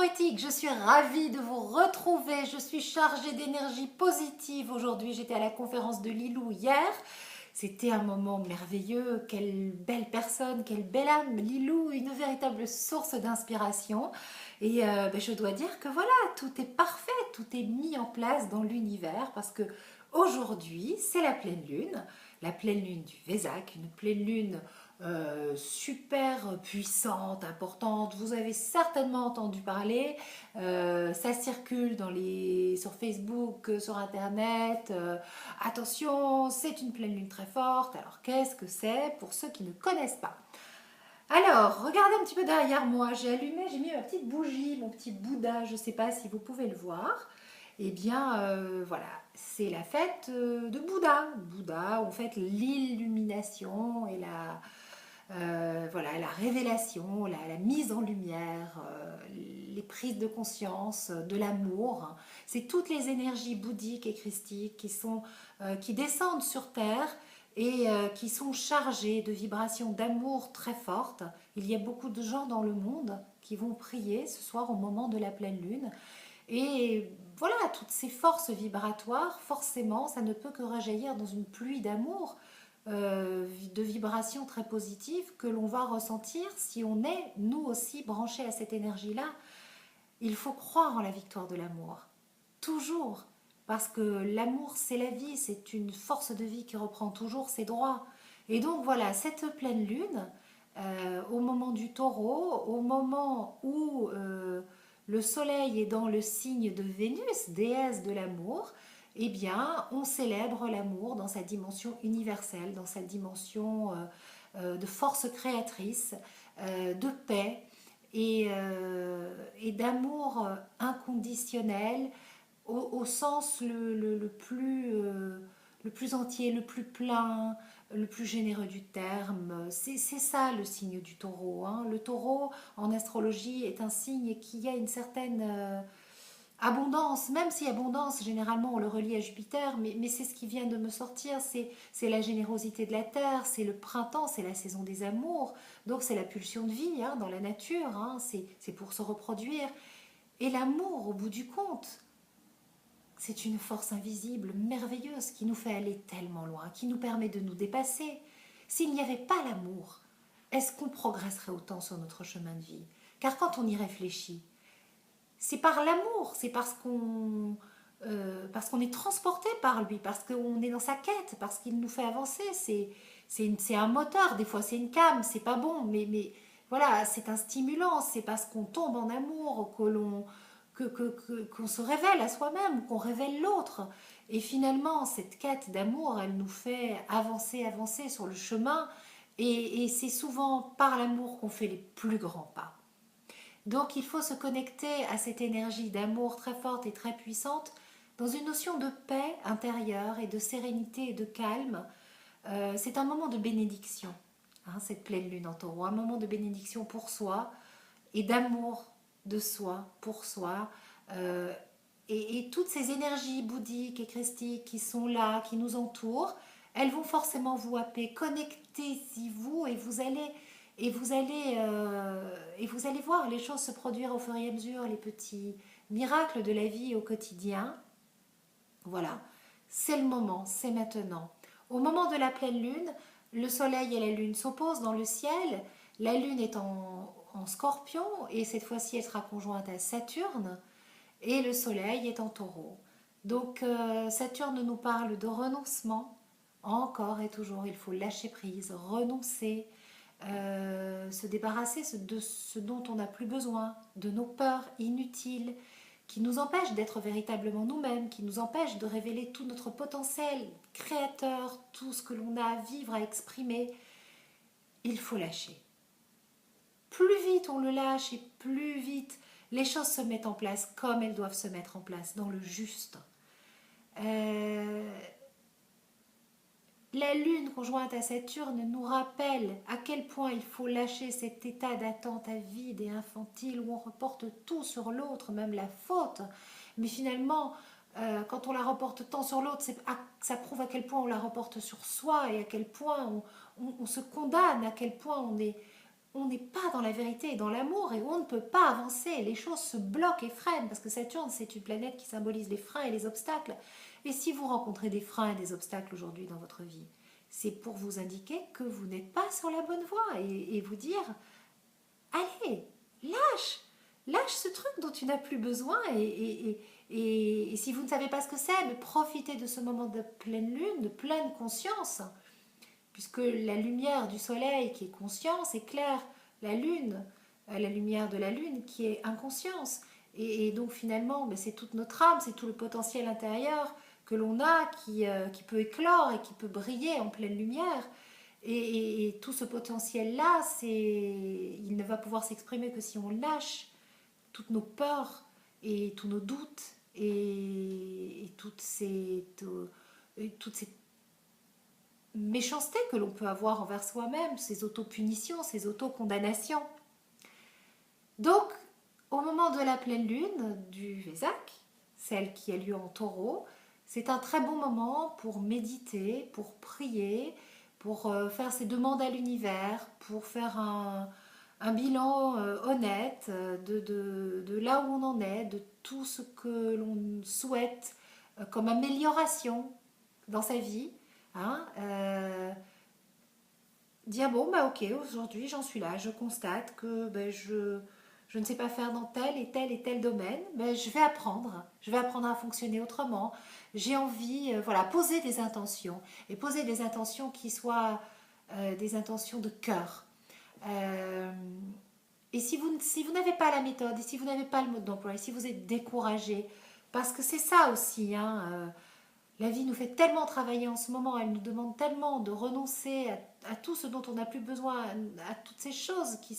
Poétique, je suis ravie de vous retrouver, je suis chargée d'énergie positive aujourd'hui, j'étais à la conférence de Lilou hier, c'était un moment merveilleux, quelle belle personne, quelle belle âme, Lilou, une véritable source d'inspiration et je dois dire que voilà, tout est parfait, tout est mis en place dans l'univers parce que aujourd'hui c'est la pleine lune du Vésac, une pleine lune super puissante, importante. Vous avez certainement entendu parler. Ça circule sur Facebook, sur Internet. Attention, c'est une pleine lune très forte. Alors qu'est-ce que c'est pour ceux qui ne connaissent pas? Alors, regardez un petit peu derrière moi. J'ai mis ma petite bougie, mon petit Bouddha. Je ne sais pas si vous pouvez le voir. Eh bien, voilà, c'est la fête de Bouddha. Bouddha, on fête l'illumination et voilà, la révélation, la mise en lumière, les prises de conscience, de l'amour. C'est toutes les énergies bouddhiques et christiques qui descendent sur Terre et qui sont chargées de vibrations d'amour très fortes. Il y a beaucoup de gens dans le monde qui vont prier ce soir au moment de la pleine lune. Et voilà, toutes ces forces vibratoires, forcément, ça ne peut que rejaillir dans une pluie d'amour, de vibrations très positives que l'on va ressentir si on est, nous aussi, branchés à cette énergie-là. Il faut croire en la victoire de l'amour, toujours, parce que l'amour, c'est la vie, c'est une force de vie qui reprend toujours ses droits. Et donc voilà, cette pleine lune, au moment du taureau, au moment où le soleil est dans le signe de Vénus, déesse de l'amour, eh bien, on célèbre l'amour dans sa dimension universelle, dans sa dimension de force créatrice, de paix et d'amour inconditionnel au sens le plus entier, le plus plein, le plus généreux du terme. C'est ça le signe du taureau, hein. Le taureau en astrologie est un signe qui a une certaine abondance, même si abondance, généralement on le relie à Jupiter, mais c'est ce qui vient de me sortir, c'est la générosité de la terre, c'est le printemps, c'est la saison des amours, donc c'est la pulsion de vie, hein, dans la nature, hein, c'est pour se reproduire. Et l'amour, au bout du compte, c'est une force invisible, merveilleuse, qui nous fait aller tellement loin, qui nous permet de nous dépasser. S'il n'y avait pas l'amour, est-ce qu'on progresserait autant sur notre chemin de vie? Car quand on y réfléchit, c'est par l'amour, c'est parce qu'on est transporté par lui, parce qu'on est dans sa quête, parce qu'il nous fait avancer. C'est un moteur, des fois c'est une came, c'est pas bon, mais voilà, c'est un stimulant, c'est parce qu'on tombe en amour qu'on se révèle à soi-même, qu'on révèle l'autre. Et finalement, cette quête d'amour, elle nous fait avancer, avancer sur le chemin, et c'est souvent par l'amour qu'on fait les plus grands pas. Donc il faut se connecter à cette énergie d'amour très forte et très puissante dans une notion de paix intérieure et de sérénité et de calme. C'est un moment de bénédiction, hein, cette pleine lune en taureau, un moment de bénédiction pour soi et d'amour de soi, pour soi. Euh, et toutes ces énergies bouddhiques et christiques qui sont là, qui nous entourent, elles vont forcément vous happer. Connectez-y-vous et vous allez voir les choses se produire au fur et à mesure, les petits miracles de la vie au quotidien. Voilà, c'est le moment, c'est maintenant. Au moment de la pleine lune, le soleil et la lune s'opposent dans le ciel. La lune est en scorpion et cette fois-ci elle sera conjointe à Saturne et le soleil est en taureau. Donc Saturne nous parle de renoncement. Encore et toujours, il faut lâcher prise, renoncer, se débarrasser de ce dont on n'a plus besoin, de nos peurs inutiles, qui nous empêchent d'être véritablement nous-mêmes, qui nous empêchent de révéler tout notre potentiel créateur, tout ce que l'on a à vivre, à exprimer. Il faut lâcher. Plus vite on le lâche et plus vite les choses se mettent en place comme elles doivent se mettre en place, dans le juste. Euh, La lune conjointe à Saturne nous rappelle à quel point il faut lâcher cet état d'attente vide et infantile où on reporte tout sur l'autre, même la faute. Mais finalement, quand on la reporte tant sur l'autre, ça prouve à quel point on la reporte sur soi et à quel point on se condamne, à quel point on n'est pas dans la vérité et dans l'amour et on ne peut pas avancer. Les choses se bloquent et freinent parce que Saturne, c'est une planète qui symbolise les freins et les obstacles. Et si vous rencontrez des freins et des obstacles aujourd'hui dans votre vie, c'est pour vous indiquer que vous n'êtes pas sur la bonne voie et vous dire, allez, lâche ce truc dont tu n'as plus besoin et si vous ne savez pas ce que c'est, mais profitez de ce moment de pleine lune, de pleine conscience, puisque la lumière du soleil qui est conscience éclaire la lune, la lumière de la lune qui est inconscience. Et donc finalement, ben, c'est toute notre âme, c'est tout le potentiel intérieur que l'on a qui peut éclore et qui peut briller en pleine lumière. Et tout ce potentiel-là, il ne va pouvoir s'exprimer que si on lâche toutes nos peurs et tous nos doutes et toutes ces méchanceté que l'on peut avoir envers soi-même, ces auto-punitions, ces auto-condamnations. Donc, au moment de la pleine lune du Vésac, celle qui a lieu en taureau, c'est un très bon moment pour méditer, pour prier, pour faire ses demandes à l'univers, pour faire un bilan honnête de là où on en est, de tout ce que l'on souhaite comme amélioration dans sa vie. Hein, dire bon bah ok, aujourd'hui j'en suis là, je constate que ben, je ne sais pas faire dans tel et tel domaine, ben, je vais apprendre à fonctionner autrement. J'ai envie, voilà, poser des intentions et poser des intentions qui soient des intentions de cœur. Euh, et si vous n'avez pas la méthode, et si vous n'avez pas le mode d'emploi, et si vous êtes découragé, parce que c'est ça aussi, hein, la vie nous fait tellement travailler en ce moment, elle nous demande tellement de renoncer à tout ce dont on n'a plus besoin, à toutes ces choses qui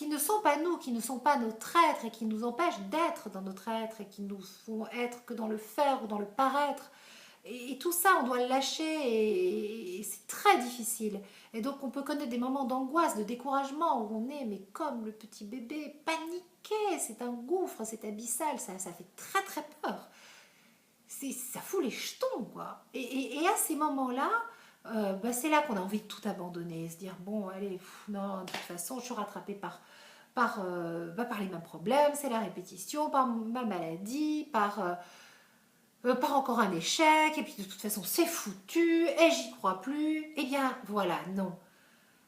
ne sont pas nous, qui ne sont pas notre être et qui nous empêchent d'être dans notre être et qui nous font être que dans le faire ou dans le paraître. Et tout ça, on doit le lâcher et c'est très difficile. Et donc on peut connaître des moments d'angoisse, de découragement où on est, mais comme le petit bébé, paniqué, c'est un gouffre, c'est abyssal, ça fait très très peur. Ça fout les jetons, quoi. Et à ces moments-là, bah, c'est là qu'on a envie de tout abandonner, se dire, bon, allez, non, de toute façon, je suis rattrapée par les mêmes problèmes, c'est la répétition, par ma maladie, par encore un échec, et puis de toute façon, c'est foutu, et j'y crois plus. Eh bien, voilà, non.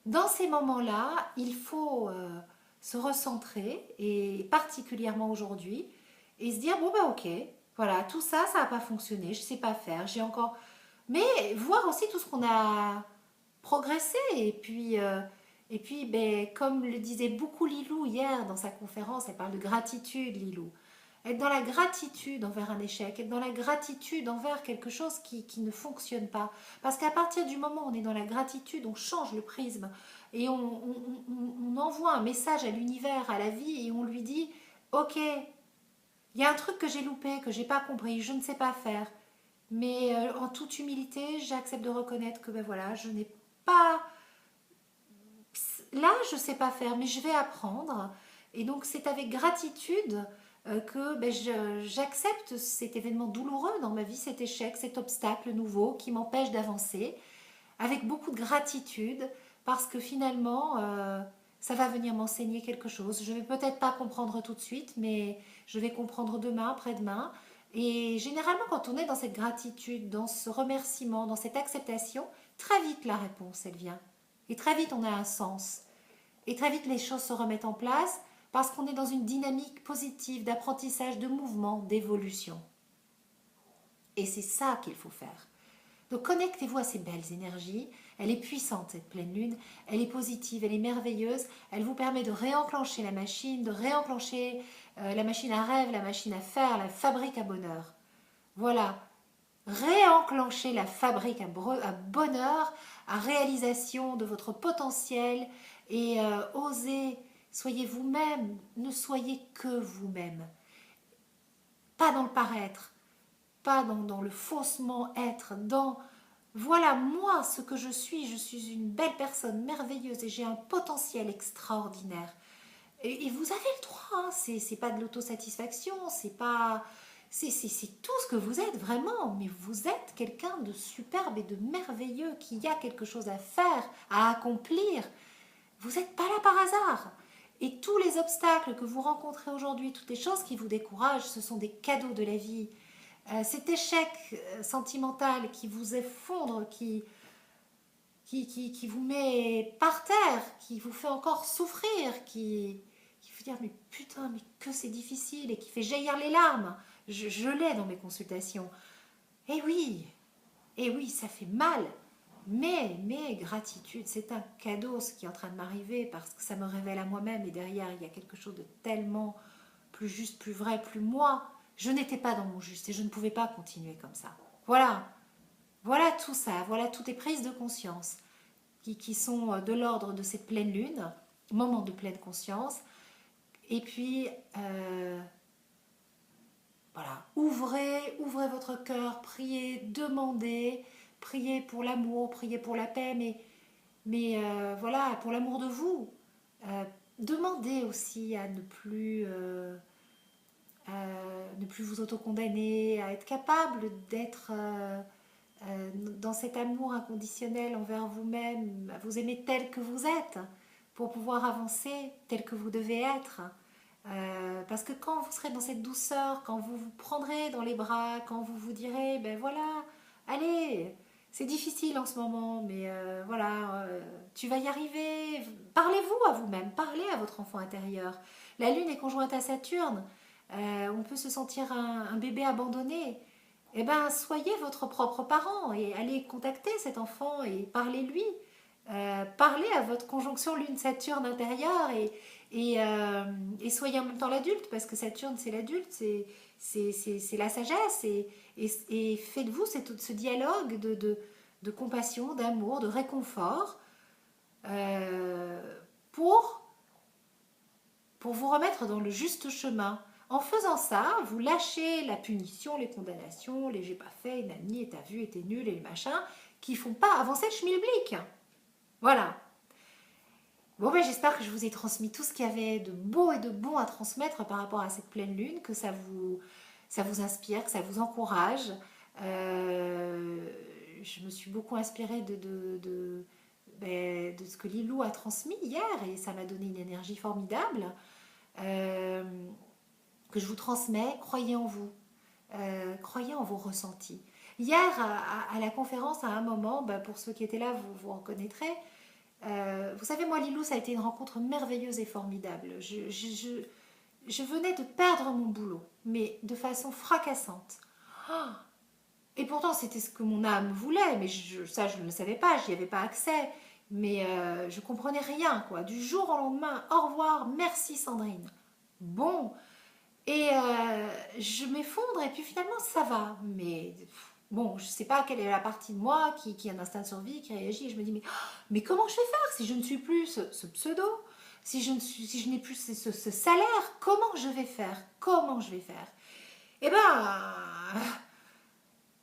Dans ces moments-là, il faut se recentrer, et particulièrement aujourd'hui, et se dire, bon, bah ok, voilà, tout ça, ça n'a pas fonctionné, je ne sais pas faire, j'ai encore... Mais voir aussi tout ce qu'on a progressé, et puis ben, comme le disait beaucoup Lilou hier dans sa conférence, elle parle de gratitude, Lilou. Être dans la gratitude envers un échec, être dans la gratitude envers quelque chose qui ne fonctionne pas. Parce qu'à partir du moment où on est dans la gratitude, on change le prisme et on envoie un message à l'univers, à la vie, et on lui dit, ok, il y a un truc que j'ai loupé, que j'ai pas compris, je ne sais pas faire. Mais en toute humilité, j'accepte de reconnaître que ben voilà, je n'ai pas... Là, je ne sais pas faire, mais je vais apprendre. Et donc, c'est avec gratitude que ben, j'accepte cet événement douloureux dans ma vie, cet échec, cet obstacle nouveau qui m'empêche d'avancer, avec beaucoup de gratitude, parce que finalement, ça va venir m'enseigner quelque chose. Je ne vais peut-être pas comprendre tout de suite, mais je vais comprendre demain, après-demain. Et généralement, quand on est dans cette gratitude, dans ce remerciement, dans cette acceptation, très vite la réponse, elle vient. Et très vite, on a un sens. Et très vite, les choses se remettent en place parce qu'on est dans une dynamique positive d'apprentissage, de mouvement, d'évolution. Et c'est ça qu'il faut faire. Donc connectez-vous à ces belles énergies. Elle est puissante, cette pleine lune. Elle est positive, elle est merveilleuse. Elle vous permet de réenclencher la machine, de réenclencher la machine à rêve, la machine à faire, la fabrique à bonheur. Voilà. Réenclencher la fabrique à bonheur, à réalisation de votre potentiel et osez, soyez vous-même, ne soyez que vous-même. Pas dans le paraître, pas dans le faussement être, dans voilà moi ce que je suis une belle personne merveilleuse et j'ai un potentiel extraordinaire. Et vous avez le droit, hein, c'est pas de l'autosatisfaction, c'est pas... C'est tout ce que vous êtes vraiment, mais vous êtes quelqu'un de superbe et de merveilleux, qui a quelque chose à faire, à accomplir. vous n'êtes pas là par hasard. Et tous les obstacles que vous rencontrez aujourd'hui, toutes les choses qui vous découragent, ce sont des cadeaux de la vie. Cet échec sentimental qui vous effondre, qui vous met par terre, qui vous fait encore souffrir, qui fait dire mais putain, mais que c'est difficile, et qui fait jaillir les larmes. Je l'ai dans mes consultations. Et oui, ça fait mal. Mais gratitude, c'est un cadeau ce qui est en train de m'arriver parce que ça me révèle à moi-même et derrière il y a quelque chose de tellement plus juste, plus vrai, plus moi. Je n'étais pas dans mon juste et je ne pouvais pas continuer comme ça. Voilà tout ça, voilà toutes les prises de conscience qui sont de l'ordre de cette pleine lune, moment de pleine conscience. Et puis, voilà, ouvrez votre cœur, priez, demandez, priez pour l'amour, priez pour la paix, mais voilà, pour l'amour de vous. Demandez aussi à ne plus vous autocondamner, à être capable d'être dans cet amour inconditionnel envers vous-même, à vous aimer tel que vous êtes, pour pouvoir avancer tel que vous devez être. Parce que quand vous serez dans cette douceur, quand vous vous prendrez dans les bras, quand vous vous direz, ben voilà, allez, c'est difficile en ce moment, mais voilà, tu vas y arriver. Parlez-vous à vous-même, parlez à votre enfant intérieur. La Lune est conjointe à Saturne. On peut se sentir un bébé abandonné. Eh bien, soyez votre propre parent et allez contacter cet enfant et parlez-lui. Parlez à votre conjonction Lune-Saturne intérieure et soyez en même temps l'adulte, parce que Saturne, c'est l'adulte, c'est la sagesse. Et faites-vous ce dialogue de compassion, d'amour, de réconfort pour vous remettre dans le juste chemin. En faisant ça, vous lâchez la punition, les condamnations, les j'ai pas fait, nani, et t'as vu, et t'es nul, et les machins, qui font pas avancer le schmilblick. Voilà. Bon, ben j'espère que je vous ai transmis tout ce qu'il y avait de beau et de bon à transmettre par rapport à cette pleine lune, que ça vous inspire, que ça vous encourage. Je me suis beaucoup inspirée de ce que Lilou a transmis hier, et ça m'a donné une énergie formidable. Que je vous transmets, croyez en vous, croyez en vos ressentis. Hier, à la conférence, à un moment, pour ceux qui étaient là, vous reconnaîtrez, vous savez, moi, Lilou, ça a été une rencontre merveilleuse et formidable. Je venais de perdre mon boulot, mais de façon fracassante. Oh, et pourtant, c'était ce que mon âme voulait, mais ça, je ne le savais pas, je n'y avais pas accès. Mais je comprenais rien, quoi. Du jour au lendemain, au revoir, merci Sandrine. Bon, et je m'effondre, et puis finalement, ça va. Mais bon, je ne sais pas quelle est la partie de moi qui a un instinct de survie, qui réagit. Et je me dis, mais comment je vais faire si je ne suis plus ce pseudo, si je n'ai plus ce salaire, comment je vais faire? Comment je vais faire? Eh ben,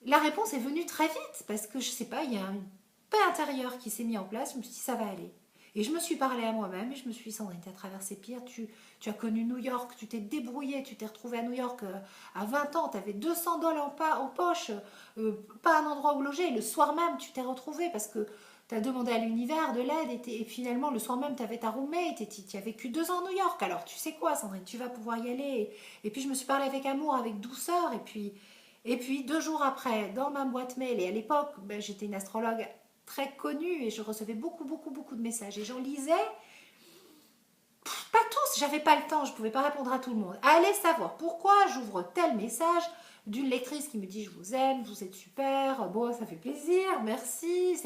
la réponse est venue très vite, parce que je ne sais pas, il y a une paix intérieure qui s'est mise en place. Je me suis dit, ça va aller. Et je me suis parlé à moi-même et je me suis dit, Sandrine, tu as traversé pire, tu as connu New York, tu t'es débrouillée, tu t'es retrouvée à New York à 20 ans, tu avais 200 dollars en poche, pas un endroit où loger. Et le soir même, tu t'es retrouvée parce que tu as demandé à l'univers de l'aide et finalement, le soir même, tu avais ta roommate et tu as vécu 2 ans à New York. Alors, tu sais quoi, Sandrine, tu vas pouvoir y aller. Et puis, je me suis parlé avec amour, avec douceur. Et puis 2 jours après, dans ma boîte mail, et à l'époque, j'étais une astrologue très connue et je recevais beaucoup de messages et j'en lisais, pas tous, j'avais pas le temps, je pouvais pas répondre à tout le monde. Allez savoir pourquoi j'ouvre tel message d'une lectrice qui me dit je vous aime, vous êtes super, bon ça fait plaisir, merci,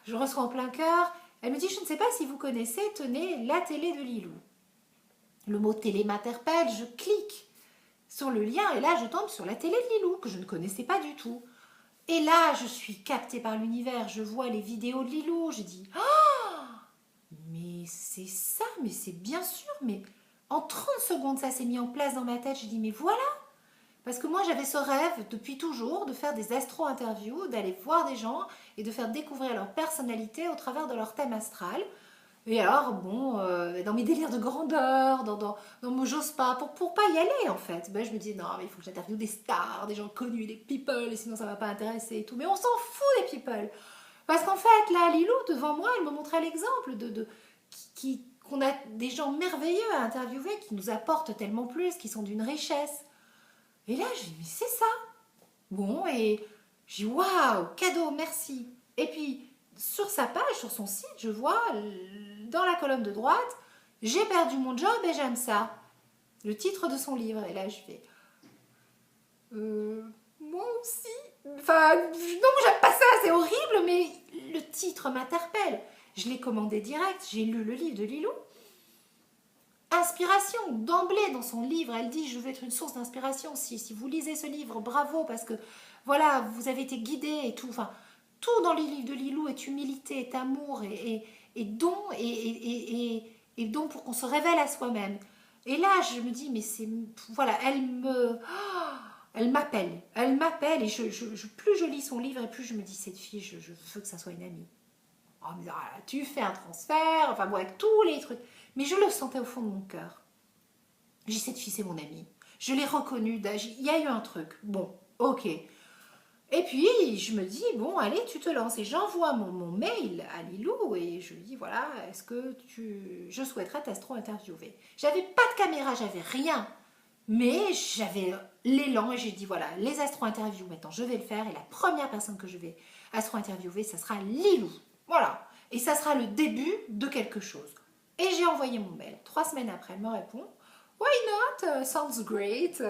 je reçois en plein cœur. Elle me dit je ne sais pas si vous connaissez, tenez, la télé de Lilou. Le mot télé m'interpelle, je clique sur le lien et là je tombe sur la télé de Lilou que je ne connaissais pas du tout. Et là, je suis captée par l'univers, je vois les vidéos de Lilou, je dis oh, mais c'est ça, mais c'est bien sûr, mais en 30 secondes, ça s'est mis en place dans ma tête, je dis mais voilà. Parce que moi, j'avais ce rêve depuis toujours de faire des astro-interviews, d'aller voir des gens et de faire découvrir leur personnalité au travers de leur thème astral. Et alors, bon, dans mes délires de grandeur, dans mon j'ose pas, pour pas y aller en fait, je me dis non, mais il faut que j'interviewe des stars, des gens connus, des people, et sinon ça va pas intéresser et tout. Mais on s'en fout des people. Parce qu'en fait, là, Lilou, devant moi, elle me montrait l'exemple qu'on a des gens merveilleux à interviewer, qui nous apportent tellement plus, qui sont d'une richesse. Et là, je dis, mais c'est ça. Bon, et je dis, waouh, cadeau, merci. Et puis, sur sa page, sur son site, je vois, dans la colonne de droite, j'ai perdu mon job et j'aime ça. Le titre de son livre. Et là, je fais, moi aussi. Enfin, non, j'aime pas ça, c'est horrible, mais le titre m'interpelle. Je l'ai commandé direct, j'ai lu le livre de Lilou. Inspiration, d'emblée dans son livre, elle dit je veux être une source d'inspiration. Si vous lisez ce livre, bravo, parce que voilà, vous avez été guidé et tout. Enfin, tout dans les livres de Lilou est humilité, est amour, et don, et don pour qu'on se révèle à soi-même. Et là, je me dis, mais c'est. Voilà, elle m'appelle, et plus je lis son livre, et plus je me dis, cette fille, je veux que ça soit une amie. En me disant, ah, tu fais un transfert, enfin bon, avec tous les trucs. Mais je le sentais au fond de mon cœur. J'ai dit, cette fille, c'est mon amie. Je l'ai reconnue, il y a eu un truc. Bon, ok. Et puis, je me dis, bon, allez, tu te lances. Et j'envoie mon mail à Lilou et je lui dis, voilà, est-ce que je souhaiterais t'astro-interviewer. J'avais pas de caméra, j'avais rien. Mais j'avais l'élan et j'ai dit, voilà, les astro-interviews, maintenant, je vais le faire. Et la première personne que je vais astro-interviewer, ça sera Lilou. Voilà. Et ça sera le début de quelque chose. Et j'ai envoyé mon mail. 3 semaines après, elle me répond, why not? Sounds great.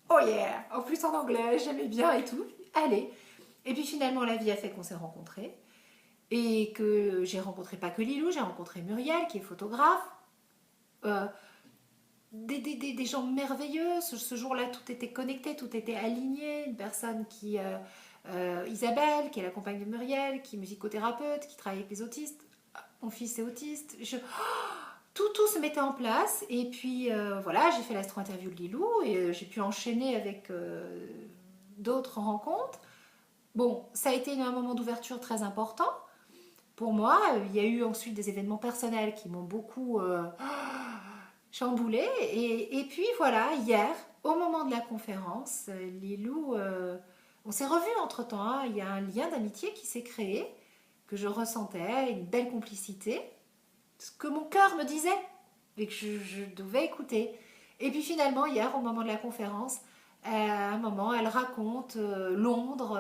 Oh yeah. En plus en anglais, j'aimais bien et tout. Allez. Et puis finalement, la vie a fait qu'on s'est rencontrés. Et que j'ai rencontré pas que Lilou, j'ai rencontré Muriel, qui est photographe. Des gens merveilleux. Ce jour-là, tout était connecté, tout était aligné. Une personne qui... Isabelle, qui est la compagne de Muriel, qui est musicothérapeute, qui travaille avec les autistes. Mon fils est autiste. Tout se mettait en place. Et puis, voilà, j'ai fait l'astro-interview de Lilou et j'ai pu enchaîner avec d'autres rencontres. Bon, ça a été un moment d'ouverture très important pour moi. Il y a eu ensuite des événements personnels qui m'ont beaucoup chamboulé. Et puis, voilà, hier, au moment de la conférence, Lilou... on s'est revus entre-temps, hein. Il y a un lien d'amitié qui s'est créé, que je ressentais, une belle complicité, ce que mon cœur me disait, et que je devais écouter. Et puis finalement, hier, au moment de la conférence, à un moment, elle raconte Londres,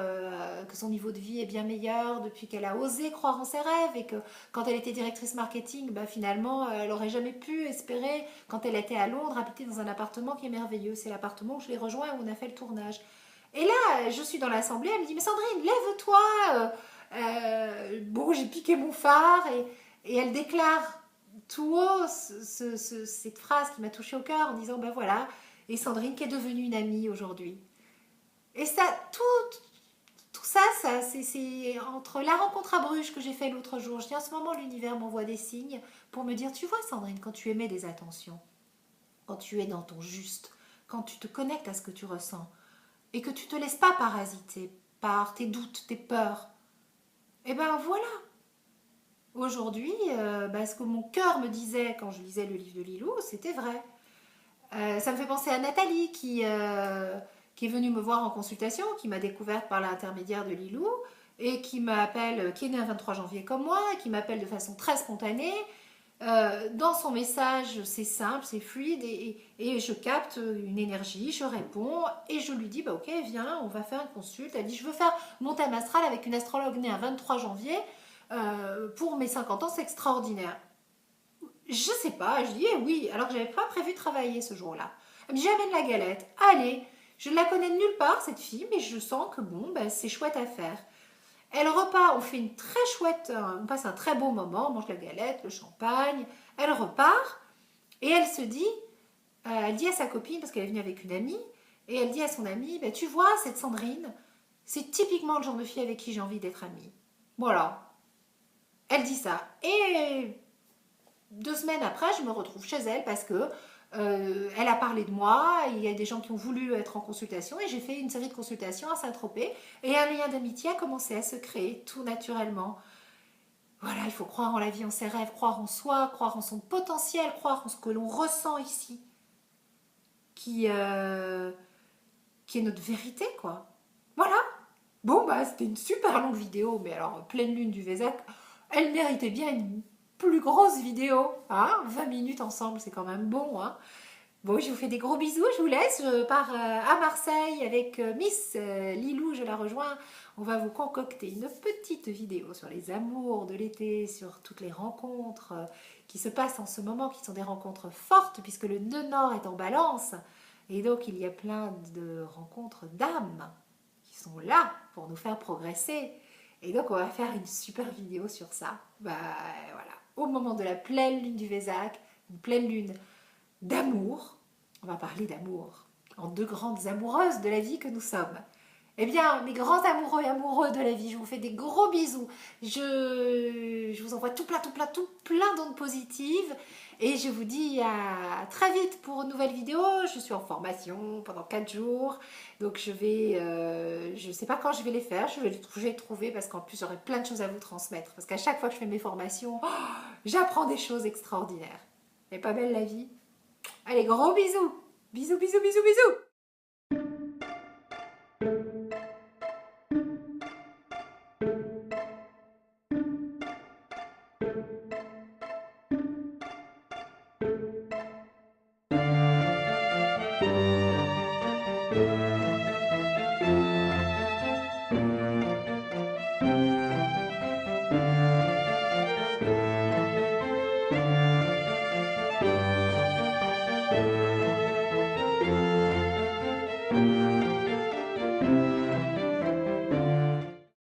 que son niveau de vie est bien meilleur depuis qu'elle a osé croire en ses rêves, et que quand elle était directrice marketing, bah, finalement, elle n'aurait jamais pu espérer, quand elle était à Londres, habiter dans un appartement qui est merveilleux. C'est l'appartement où je l'ai rejoint et où on a fait le tournage. Et là, je suis dans l'assemblée, elle me dit, mais Sandrine, lève-toi. Bon, j'ai piqué mon phare et elle déclare tout haut cette phrase qui m'a touchée au cœur en disant, ben voilà, et Sandrine qui est devenue une amie aujourd'hui. Et ça, tout ça, c'est entre la rencontre à Bruges que j'ai fait l'autre jour. Je dis, en ce moment, l'univers m'envoie des signes pour me dire, tu vois Sandrine, quand tu émets des attentions, quand tu es dans ton juste, quand tu te connectes à ce que tu ressens, et que tu ne te laisses pas parasiter par tes doutes, tes peurs, et ben voilà. Aujourd'hui, ce que mon cœur me disait quand je lisais le livre de Lilou, c'était vrai. Ça me fait penser à Nathalie qui est venue me voir en consultation, qui m'a découverte par l'intermédiaire de Lilou, et qui m'appelle, qui est née un 23 janvier comme moi, et qui m'appelle de façon très spontanée. Dans son message, c'est simple, c'est fluide et je capte une énergie, je réponds et je lui dis bah ok viens, on va faire une consulte. Elle dit je veux faire mon thème astral avec une astrologue née un 23 janvier pour mes 50 ans, c'est extraordinaire. Je sais pas, je dis oui, alors que j'avais pas prévu de travailler ce jour-là. Elle me dit j'amène la galette, allez, je ne la connais de nulle part cette fille, mais je sens que bon, ben, c'est chouette à faire. Elle repart, on fait une très chouette, on passe un très beau moment, on mange la galette, le champagne. Elle repart et elle se dit, elle dit à sa copine, parce qu'elle est venue avec une amie, et elle dit à son amie, bah, tu vois, cette Sandrine, c'est typiquement le genre de fille avec qui j'ai envie d'être amie. Voilà. Elle dit ça. Et 2 semaines après, je me retrouve chez elle parce que elle a parlé de moi, il y a des gens qui ont voulu être en consultation et j'ai fait une série de consultations à Saint-Tropez et un lien d'amitié a commencé à se créer tout naturellement. Voilà, il faut croire en la vie, en ses rêves, croire en soi, croire en son potentiel, croire en ce que l'on ressent ici, qui est notre vérité, quoi. Voilà. Bon, bah, c'était une super longue vidéo, mais alors, pleine lune du Vésac, elle méritait bien une plus grosse vidéo. Hein, 20 minutes ensemble, c'est quand même bon. Hein. Bon, je vous fais des gros bisous, je vous laisse. Je pars à Marseille avec Miss Lilou, je la rejoins. On va vous concocter une petite vidéo sur les amours de l'été, sur toutes les rencontres qui se passent en ce moment, qui sont des rencontres fortes, puisque le nœud nord est en balance. Et donc, il y a plein de rencontres d'âmes qui sont là pour nous faire progresser. Et donc, on va faire une super vidéo sur ça. Bah, voilà. Au moment de la pleine lune du Vésac, une pleine lune d'amour, on va parler d'amour, en deux grandes amoureuses de la vie que nous sommes. Eh bien, mes grands amoureux et amoureux de la vie, je vous fais des gros bisous. Je vous envoie tout plein d'ondes positives. Et je vous dis à très vite pour une nouvelle vidéo. Je suis en formation pendant 4 jours. Donc je ne sais pas quand je vais les faire. Je vais les trouver parce qu'en plus j'aurai plein de choses à vous transmettre. Parce qu'à chaque fois que je fais mes formations, j'apprends des choses extraordinaires. Elle est pas belle la vie? Allez, gros bisous. Bisous, bisous, bisous, bisous.